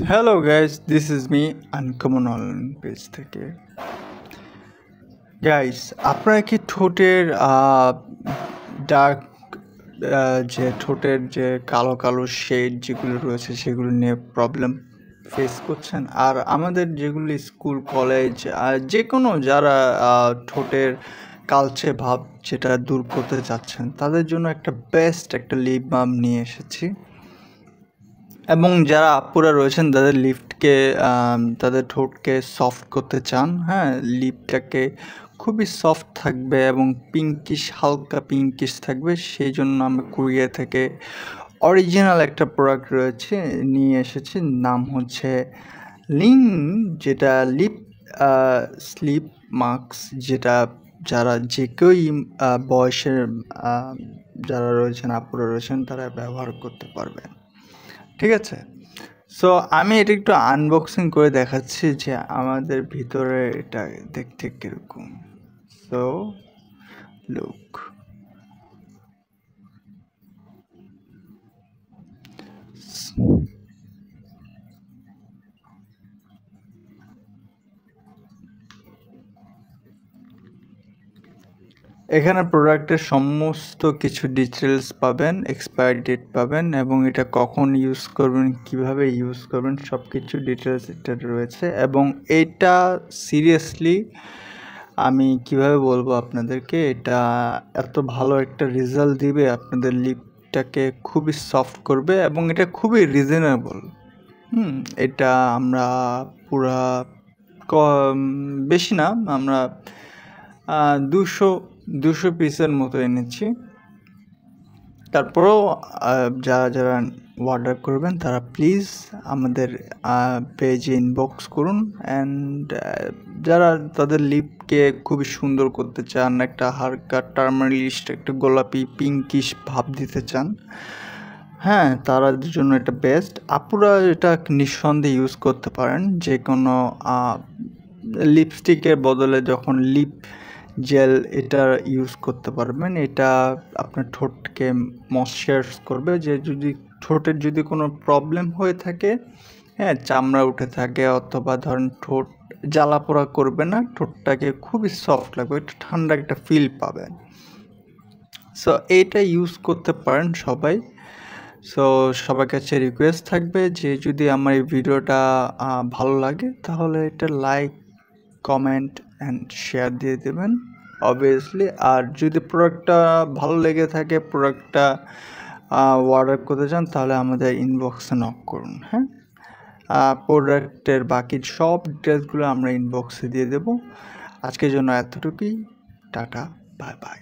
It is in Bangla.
Hello guys, this is me Uncommon Online page থেকে। গাইস, আপনারা কি ঠোঁটের ডার্ক যে ঠোঁটের যে কালো কালো শেড যেগুলো রয়েছে সেগুলো নিয়ে প্রবলেম ফেস করছেন? আর আমাদের যেগুলো স্কুল কলেজ যে কোনো যারা ঠোঁটের কালচে ভাব যেটা দূর করতে চাচ্ছেন তাদের জন্য একটা বেস্ট একটা লিপ বাম নিয়ে এসেছি। এবং যারা আপুরা রয়েছেন তাদের তাদের ঠোঁটকে সফট করতে চান, হ্যাঁ, লিপটাকে খুবই সফট থাকবে এবং হালকা পিঙ্কিশ থাকবে, সেই জন্য আমরা কোরিয়া থেকে অরিজিনাল একটা প্রোডাক্ট রয়েছে নিয়ে এসেছি। নাম হচ্ছে লিং, যেটা লিপ স্লিপ মাস্ক, যেটা যারা যে কেউই বয়সের যারা রয়েছেন আপুরা রয়েছেন তারা ব্যবহার করতে পারবেন। ঠিক আছে, সো আমি এটা একটু আনবক্সিং করে দেখাচ্ছি যে আমাদের ভিতরে এটা দেখতে কিরকম। সো লুক, এখানে প্রোডাক্টের সমস্ত কিছু ডিটেলস পাবেন, এক্সপায়ারি ডেট পাবেন এবং এটা কখন ইউজ করবেন, কিভাবে ইউজ করবেন, সব কিছু ডিটেলস এটা রয়েছে। এবং এটা সিরিয়াসলি আমি কিভাবে বলবো আপনাদেরকে, এটা এত ভালো একটা রেজাল্ট দিবে, আপনাদের লিপটাকে খুবই সফট করবে এবং এটা খুবই রিজনেবল। এটা আমরা পুরা বেশি না, আমরা 200 পিসের মতো এনেছি। তারপরেও যারা অর্ডার করবেন তারা প্লিজ আমাদের পেজে ইনবক্স করুন। অ্যান্ড যারা তাদের লিপকে খুবই সুন্দর করতে চান, একটা হালকা টার্মারিশ, একটা গোলাপি পিঙ্কিশ ভাব দিতে চান, হ্যাঁ, তাদের জন্য এটা বেস্ট। আপুরা এটা নিঃসন্দেহে ইউজ করতে পারেন যে কোনো লিপস্টিকের বদলে, যখন লিপ জেল এটা ইউজ করতে পারবেন। এটা আপনার ঠোঁটকে ময়শ্চারাইজ করবে, যে যদি ঠোঁটের যদি কোনো প্রবলেম হয়ে থাকে, হ্যাঁ, চামড়া উঠে থাকে অথবা ধরেন ঠোঁট জ্বালা পোড়া করবে না, ঠোঁটটাকে খুবই সফট লাগবে, একটু ঠান্ডা একটা ফিল পাবেন। সো এইটা ইউজ করতে পারেন সবাই। সো সবার কাছে রিকোয়েস্ট থাকবে যে যদি আমার এই ভিডিওটা ভালো লাগে তাহলে এটা লাইক, কমেন্ট অ্যান্ড শেয়ার দিয়ে দেবেন অবভিয়াসলি। আর যদি প্রোডাক্টটা ভালো লেগে থাকে, প্রোডাক্টটা অর্ডার করতে চান, তাহলে আমাদের ইনবক্সে নক করুন। হ্যাঁ, প্রোডাক্টের বাকি সব ডিটেলসগুলো আমরা ইনবক্সে দিয়ে দেবো। আজকের জন্য এতটুকুই। Tata, bye bye.